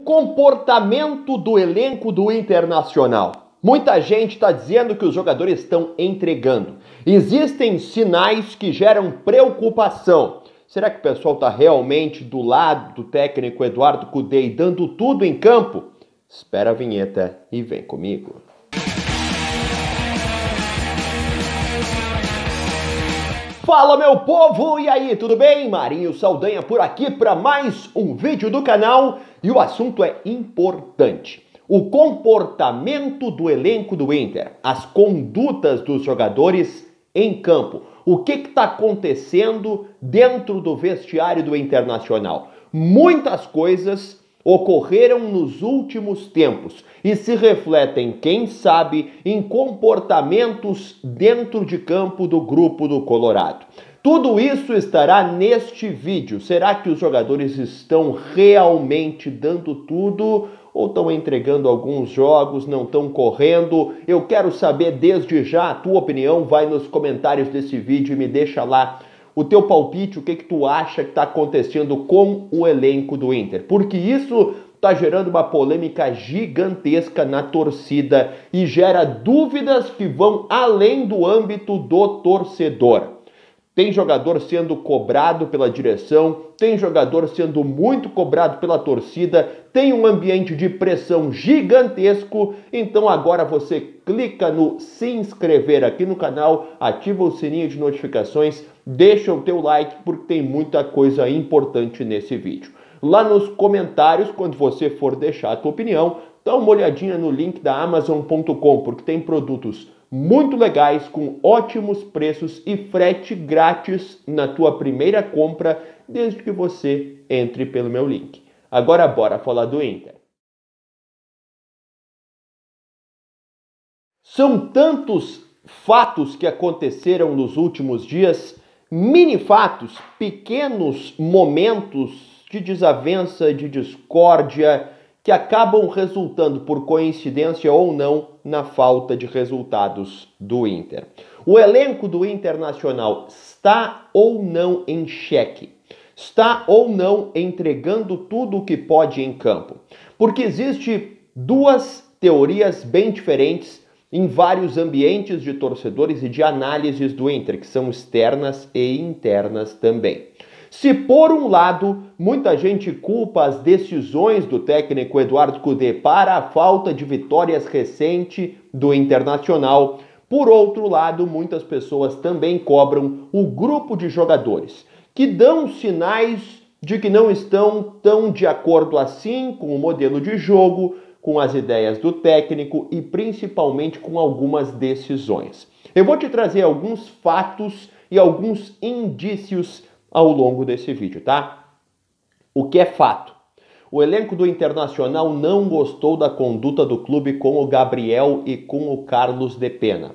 Comportamento do elenco do Internacional. Muita gente está dizendo que os jogadores estão entregando. Existem sinais que geram preocupação. Será que o pessoal está realmente do lado do técnico Eduardo Cudê e dando tudo em campo? Espera a vinheta e vem comigo. Fala, meu povo! E aí, tudo bem? Marinho Saldanha por aqui para mais um vídeo do canal e o assunto é importante. O comportamento do elenco do Inter, as condutas dos jogadores em campo. O que está acontecendo dentro do vestiário do Internacional? Muitas coisas ocorreram nos últimos tempos e se refletem, quem sabe, em comportamentos dentro de campo do grupo do Colorado. Tudo isso estará neste vídeo. Será que os jogadores estão realmente dando tudo ou estão entregando alguns jogos, não estão correndo? Eu quero saber desde já a tua opinião. Vai nos comentários desse vídeo e me deixa lá o teu palpite, o que tu acha que está acontecendo com o elenco do Inter. Porque isso está gerando uma polêmica gigantesca na torcida e gera dúvidas que vão além do âmbito do torcedor. Tem jogador sendo cobrado pela direção, tem jogador sendo muito cobrado pela torcida, tem um ambiente de pressão gigantesco. Então agora você clica no se inscrever aqui no canal, ativa o sininho de notificações, deixa o teu like porque tem muita coisa importante nesse vídeo. Lá nos comentários, quando você for deixar a tua opinião, dá uma olhadinha no link da Amazon.com, porque tem produtos muito legais, com ótimos preços e frete grátis na tua primeira compra, desde que você entre pelo meu link. Agora bora falar do Inter. São tantos fatos que aconteceram nos últimos dias, mini fatos, pequenos momentos de desavença, de discórdia, que acabam resultando, por coincidência ou não, na falta de resultados do Inter. O elenco do Internacional está ou não em xeque? Está ou não entregando tudo o que pode em campo? Porque existe duas teorias bem diferentes em vários ambientes de torcedores e de análises do Inter, que são externas e internas também. Se por um lado, muita gente culpa as decisões do técnico Eduardo Cudê para a falta de vitórias recente do Internacional, por outro lado, muitas pessoas também cobram o grupo de jogadores, que dão sinais de que não estão tão de acordo assim com o modelo de jogo, com as ideias do técnico e principalmente com algumas decisões. Eu vou te trazer alguns fatos e alguns indícios ao longo desse vídeo, tá? O que é fato? O elenco do Internacional não gostou da conduta do clube com o Gabriel e com o Carlos de Pena.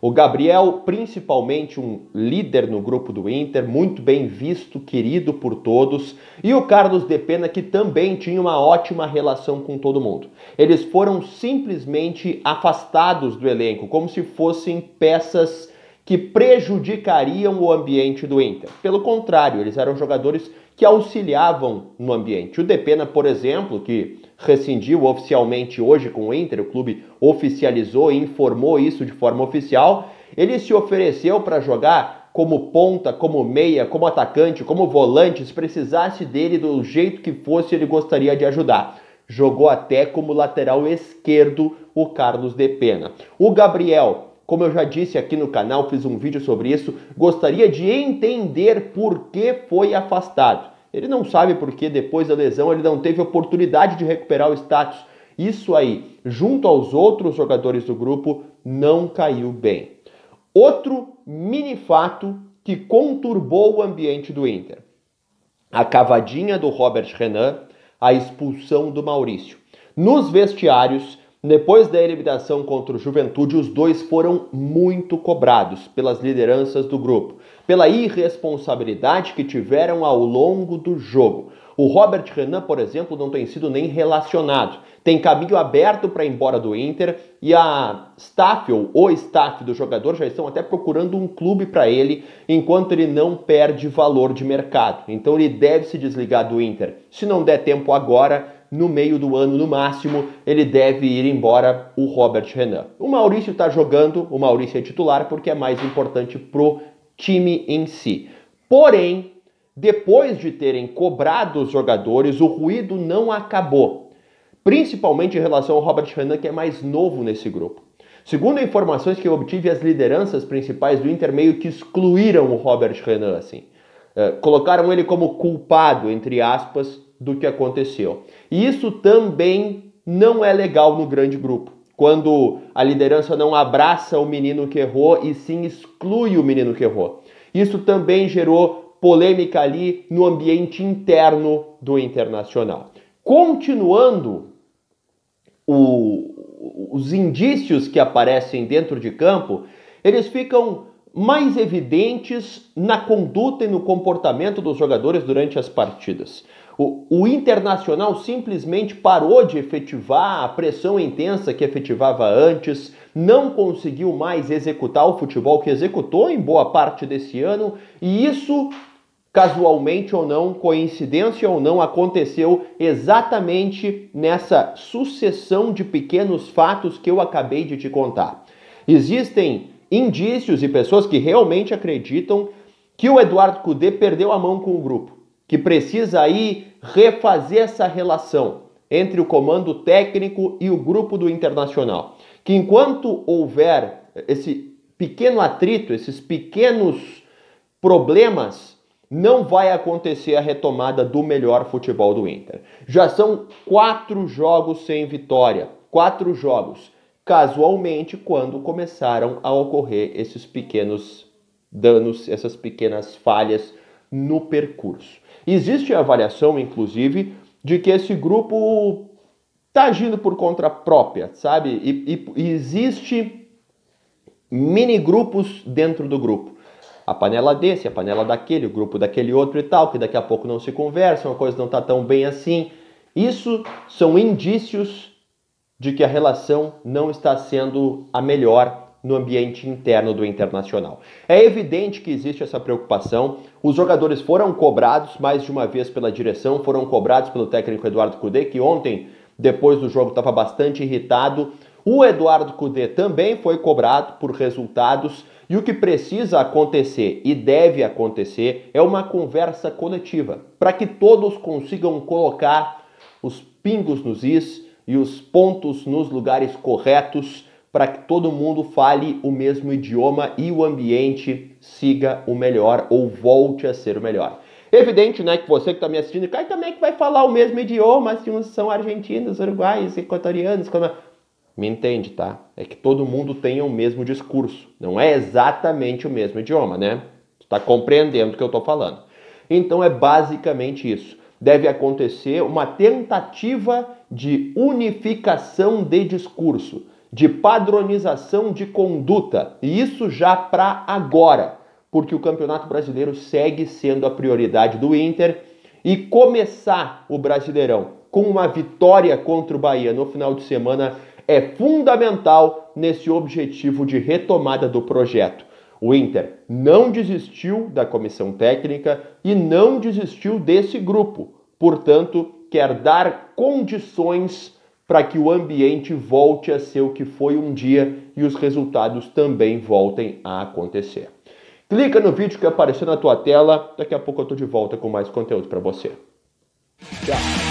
O Gabriel, principalmente um líder no grupo do Inter, muito bem visto, querido por todos, e o Carlos de Pena, que também tinha uma ótima relação com todo mundo. Eles foram simplesmente afastados do elenco, como se fossem peças que prejudicariam o ambiente do Inter. Pelo contrário, eles eram jogadores que auxiliavam no ambiente. O Depena, por exemplo, que rescindiu oficialmente hoje com o Inter, o clube oficializou e informou isso de forma oficial, ele se ofereceu para jogar como ponta, como meia, como atacante, como volante, se precisasse dele do jeito que fosse, ele gostaria de ajudar. Jogou até como lateral esquerdo o Carlos de Pena. O Gabriel, como eu já disse aqui no canal, fiz um vídeo sobre isso, gostaria de entender por que foi afastado. Ele não sabe por que depois da lesão ele não teve oportunidade de recuperar o status. Isso aí, junto aos outros jogadores do grupo, não caiu bem. Outro mini fato que conturbou o ambiente do Inter. A cavadinha do Robert Renan, a expulsão do Maurício. Nos vestiários, depois da eliminação contra o Juventude, os dois foram muito cobrados pelas lideranças do grupo, pela irresponsabilidade que tiveram ao longo do jogo. O Robert Renan, por exemplo, não tem sido nem relacionado. Tem caminho aberto para ir embora do Inter e a staff, ou o staff do jogador, já estão até procurando um clube para ele, enquanto ele não perde valor de mercado. Então ele deve se desligar do Inter. Se não der tempo agora, no meio do ano, no máximo, ele deve ir embora, o Robert Renan. O Maurício está jogando, o Maurício é titular porque é mais importante pro time em si. Porém, depois de terem cobrado os jogadores, o ruído não acabou. Principalmente em relação ao Robert Renan, que é mais novo nesse grupo. Segundo informações que eu obtive, as lideranças principais do Inter meio que excluíram o Robert Renan, assim. Colocaram ele como culpado, entre aspas, do que aconteceu. E isso também não é legal no grande grupo. Quando a liderança não abraça o menino que errou e sim exclui o menino que errou. Isso também gerou polêmica ali no ambiente interno do Internacional. Continuando os indícios que aparecem dentro de campo, eles ficam mais evidentes na conduta e no comportamento dos jogadores durante as partidas. O Internacional simplesmente parou de efetivar a pressão intensa que efetivava antes, não conseguiu mais executar o futebol que executou em boa parte desse ano, e isso, casualmente ou não, coincidência ou não, aconteceu exatamente nessa sucessão de pequenos fatos que eu acabei de te contar. Existem indícios e pessoas que realmente acreditam que o Eduardo Cudê perdeu a mão com o grupo, que precisa aí refazer essa relação entre o comando técnico e o grupo do Internacional. Que enquanto houver esse pequeno atrito, esses pequenos problemas, não vai acontecer a retomada do melhor futebol do Inter. Já são 4 jogos sem vitória. 4 jogos. Casualmente, quando começaram a ocorrer esses pequenos danos, essas pequenas falhas no percurso. Existe a avaliação, inclusive, de que esse grupo está agindo por conta própria, sabe? E existe mini grupos dentro do grupo. A panela desse, a panela daquele, o grupo daquele outro e tal, que daqui a pouco não se conversam, a coisa não está tão bem assim. Isso são indícios de que a relação não está sendo a melhor no ambiente interno do Internacional. É evidente que existe essa preocupação. Os jogadores foram cobrados mais de uma vez pela direção, foram cobrados pelo técnico Eduardo Cudê, que ontem, depois do jogo, estava bastante irritado. O Eduardo Cudê também foi cobrado por resultados. E o que precisa acontecer e deve acontecer é uma conversa coletiva, para que todos consigam colocar os pingos nos is e os pontos nos lugares corretos, para que todo mundo fale o mesmo idioma e o ambiente siga o melhor ou volte a ser o melhor. Evidente, né, que você que está me assistindo, cara, como é que vai falar o mesmo idioma se uns são argentinos, uruguaios, equatorianos, como... Me entende, tá? É que todo mundo tenha o mesmo discurso. Não é exatamente o mesmo idioma, né? Tu tá compreendendo o que eu tô falando. Então é basicamente isso. Deve acontecer uma tentativa de unificação de discurso, de padronização de conduta. E isso já para agora, porque o Campeonato Brasileiro segue sendo a prioridade do Inter. E começar o Brasileirão com uma vitória contra o Bahia no final de semana é fundamental nesse objetivo de retomada do projeto. O Inter não desistiu da comissão técnica e não desistiu desse grupo. Portanto, quer dar condições para que o ambiente volte a ser o que foi um dia e os resultados também voltem a acontecer. Clica no vídeo que apareceu na tua tela. Daqui a pouco eu tô de volta com mais conteúdo para você. Tchau!